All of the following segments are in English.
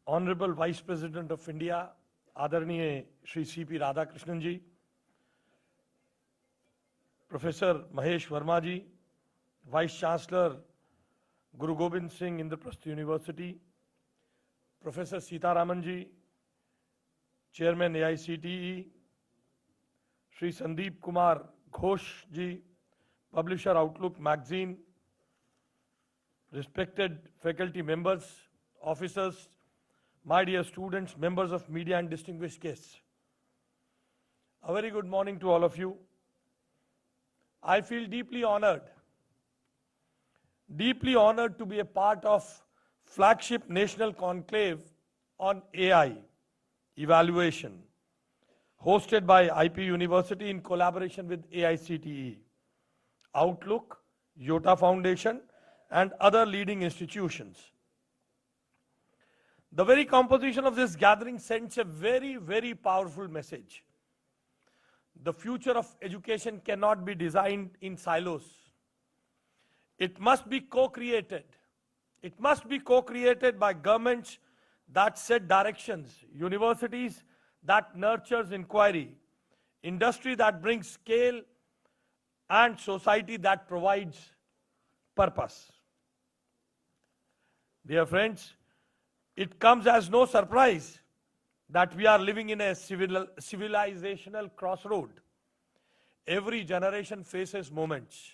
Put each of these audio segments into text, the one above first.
Honorable Vice President of India, Adarniye Shri C.P. Radhakrishnan ji, Professor Mahesh Verma ji, Vice Chancellor Guru Gobind Singh Indraprastha University, Professor Sitaraman ji, Chairman AICTE, Shri Sandeep Kumar Ghosh ji, Publisher Outlook Magazine, respected faculty members, officers, my dear students, members of media and distinguished guests. A very good morning to all of you. I feel deeply honored to be a part of flagship national conclave on AI evaluation, hosted by IP University in collaboration with AICTE, Outlook, Yota Foundation, and other leading institutions. The very composition of this gathering sends a very, very powerful message. The future of education cannot be designed in silos. It must be co-created. It must be co-created by governments that set directions, universities that nurtures inquiry, industry that brings scale, and society that provides purpose. Dear friends, it comes as no surprise that we are living in a civilizational crossroad. Every generation faces moments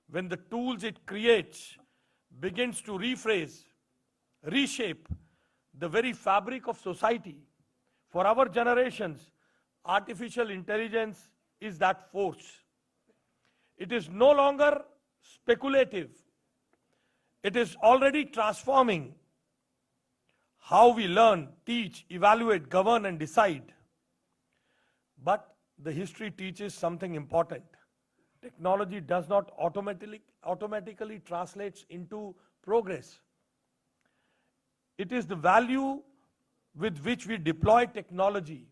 when the tools it creates begins to rephrase, reshape the very fabric of society. For our generations, artificial intelligence is that force. It is no longer speculative. It is already transforming how we learn, teach, evaluate, govern, and decide. But the history teaches something important. Technology does not automatically translates into progress. It is the value with which we deploy technology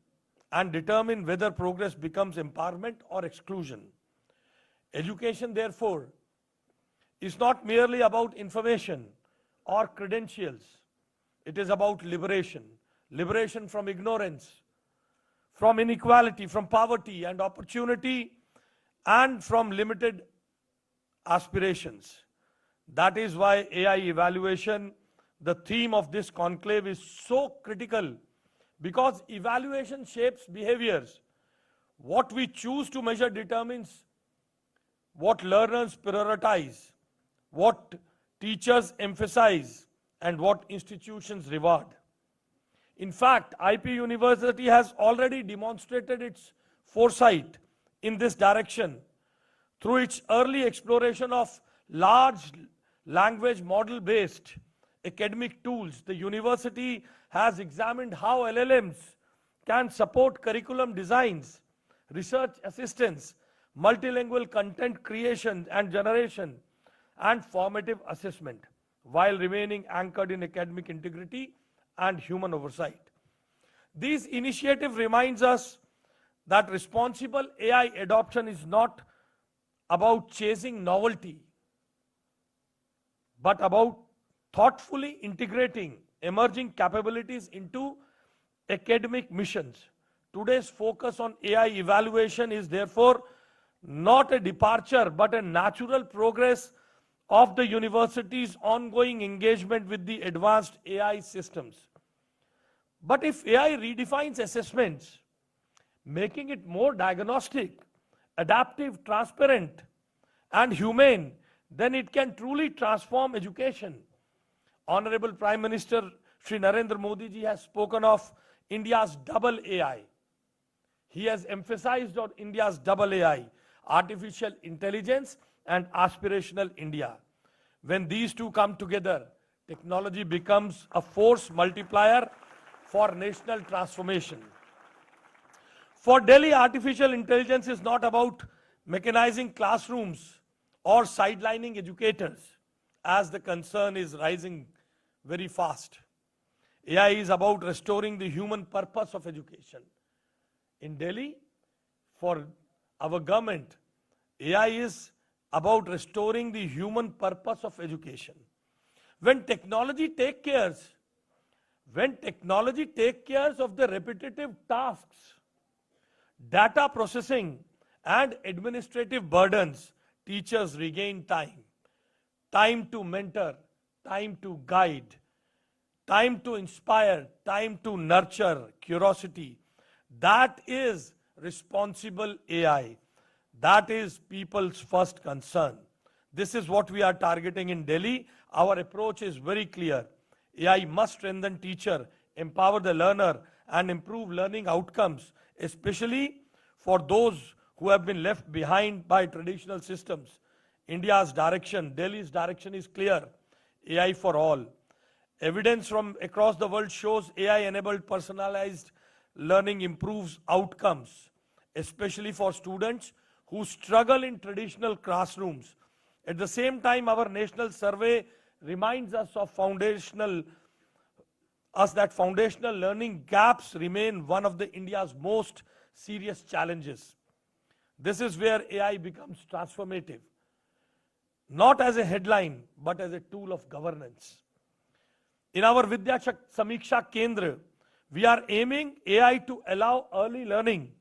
and determine whether progress becomes empowerment or exclusion. Education, therefore, is not merely about information or credentials. It is about liberation. Liberation from ignorance, from inequality, from poverty and opportunity, and from limited aspirations. That is why AI evaluation, the theme of this conclave, is so critical, because evaluation shapes behaviors. What we choose to measure determines what learners prioritize, what teachers emphasize, and what institutions reward. In fact, IP University has already demonstrated its foresight in this direction through its early exploration of large language model-based academic tools. The university has examined how LLMs can support curriculum designs, research assistance, multilingual content creation and generation, and formative assessment, while remaining anchored in academic integrity and human oversight. This initiative reminds us that responsible AI adoption is not about chasing novelty, but about thoughtfully integrating emerging capabilities into academic missions. Today's focus on AI evaluation is therefore not a departure, but a natural progress of the university's ongoing engagement with the advanced AI systems. But if AI redefines assessments, making it more diagnostic, adaptive, transparent, and humane, then it can truly transform education. Honorable Prime Minister Shri Narendra Modi ji has spoken of India's double AI. He has emphasized on India's double AI, artificial intelligence and aspirational India. When these two come together, technology becomes a force multiplier for national transformation. For Delhi, artificial intelligence is not about mechanizing classrooms or sidelining educators, as the concern is rising very fast. AI is about restoring the human purpose of education. In Delhi, for our government, AI is about restoring the human purpose of education. When technology takes care, When technology takes care of the repetitive tasks, data processing, and administrative burdens, teachers regain time. Time to mentor, time to guide, time to inspire, time to nurture curiosity. That is responsible AI. That is people's first concern. This is what we are targeting in Delhi. Our approach is very clear. AI must strengthen teacher, empower the learner, and improve learning outcomes, especially for those who have been left behind by traditional systems. India's direction, Delhi's direction is clear. AI for all. Evidence from across the world shows AI-enabled personalized learning improves outcomes, especially for students who struggle in traditional classrooms. At the same time, our national survey reminds us that foundational learning gaps remain one of the India's most serious challenges. This is where AI becomes transformative, not as a headline, but as a tool of governance. In our Vidya Samiksha Kendra, we are aiming AI to allow early learning,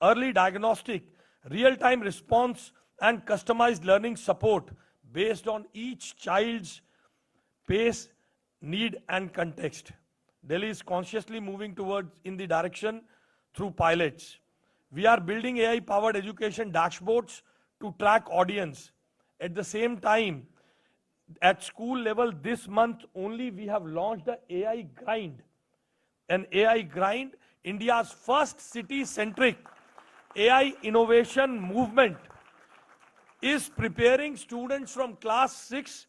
early diagnostic, real-time response, and customized learning support based on each child's pace, need, and context. Delhi is consciously moving towards in the direction through pilots. We are building AI-powered education dashboards to track audience. At the same time, at school level this month only we have launched the AI Grind. An AI Grind, India's first city-centric AI innovation movement, is preparing students from class 6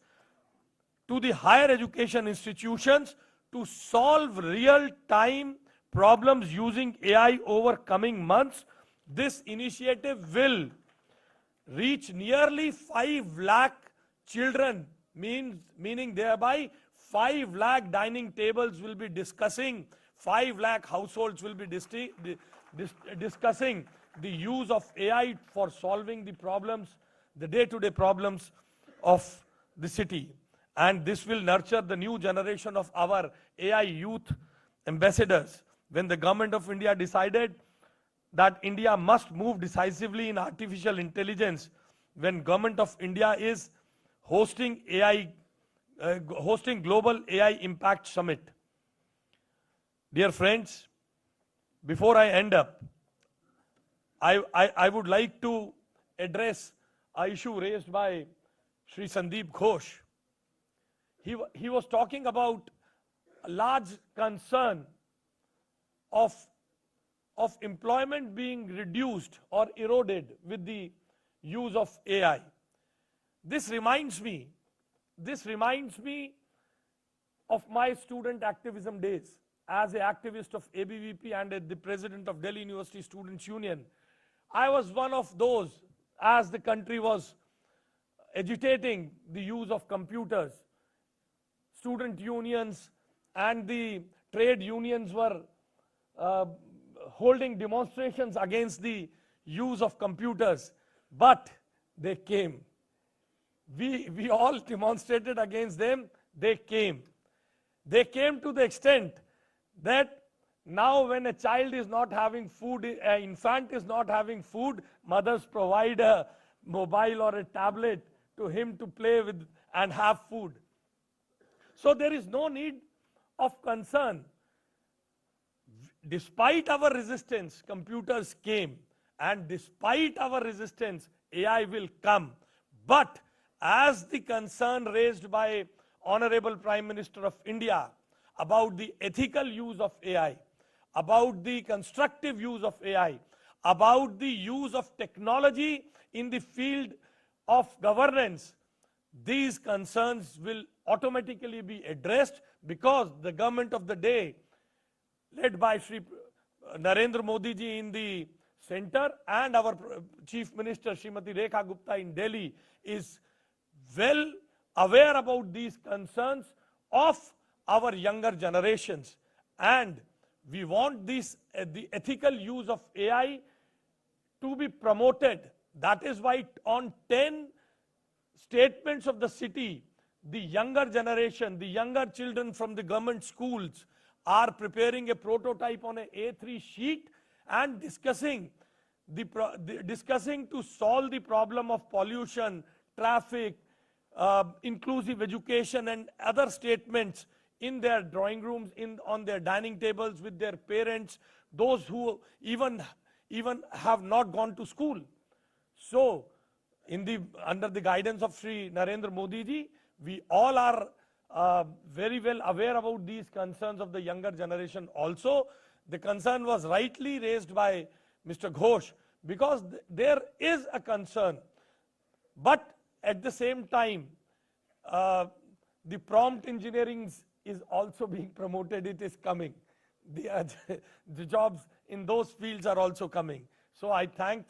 to the higher education institutions to solve real-time problems using AI over coming months. This initiative will reach nearly 5 lakh children, meaning thereby 5 lakh dining tables will be discussing, 5 lakh households will be discussing the use of AI for solving the problems, the day-to-day problems of the city. And this will nurture the new generation of our AI youth ambassadors. When the government of India decided that India must move decisively in artificial intelligence, when government of India is hosting Global AI Impact Summit. Dear friends, before I end up, I would like to address an issue raised by Shri Sandeep Ghosh. He was talking about a large concern of employment being reduced or eroded with the use of AI. This reminds me of my student activism days as an activist of ABVP and as the president of Delhi University Students Union. I was one of those as the country was agitating the use of computers. Student unions and the trade unions were holding demonstrations against the use of computers, but they came. We all demonstrated against them, they came. They came to the extent that now when a child is not having food, an infant is not having food, mothers provide a mobile or a tablet to him to play with and have food. So there is no need of concern. Despite our resistance, computers came, and despite our resistance, AI will come. But as the concern raised by Honorable Prime Minister of India about the ethical use of AI, about the constructive use of AI, about the use of technology in the field of governance, these concerns will automatically be addressed because the government of the day, led by Shri Narendra Modi ji in the center and our Chief Minister Srimati Rekha Gupta in Delhi, is well aware about these concerns of our younger generations. And we want this, the ethical use of AI to be promoted. That is why on 10 statements of the city, the younger generation, the younger children from the government schools are preparing a prototype on a A3 sheet and discussing discussing to solve the problem of pollution, traffic, inclusive education and other statements in their drawing rooms, on their dining tables with their parents, those who even have not gone to school. So, under the guidance of Shri Narendra Modi ji, we all are very well aware about these concerns of the younger generation also. The concern was rightly raised by Mr. Ghosh, because there is a concern. But at the same time, the prompt engineering is also being promoted. It is coming. The jobs in those fields are also coming. So I thank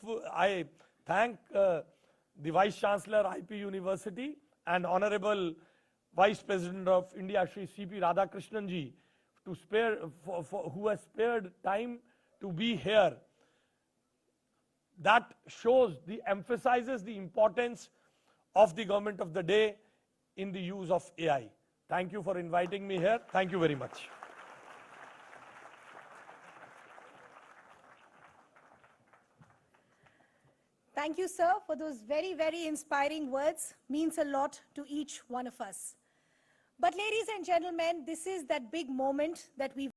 the Vice Chancellor, IP University, and Honorable Vice President of India, Shri C.P. Radhakrishnan ji, who has spared time to be here. That emphasizes the importance of the government of the day in the use of AI. Thank you for inviting me here. Thank you very much. Thank you, sir, for those very, very inspiring words. Means a lot to each one of us. But ladies and gentlemen, this is that big moment that we've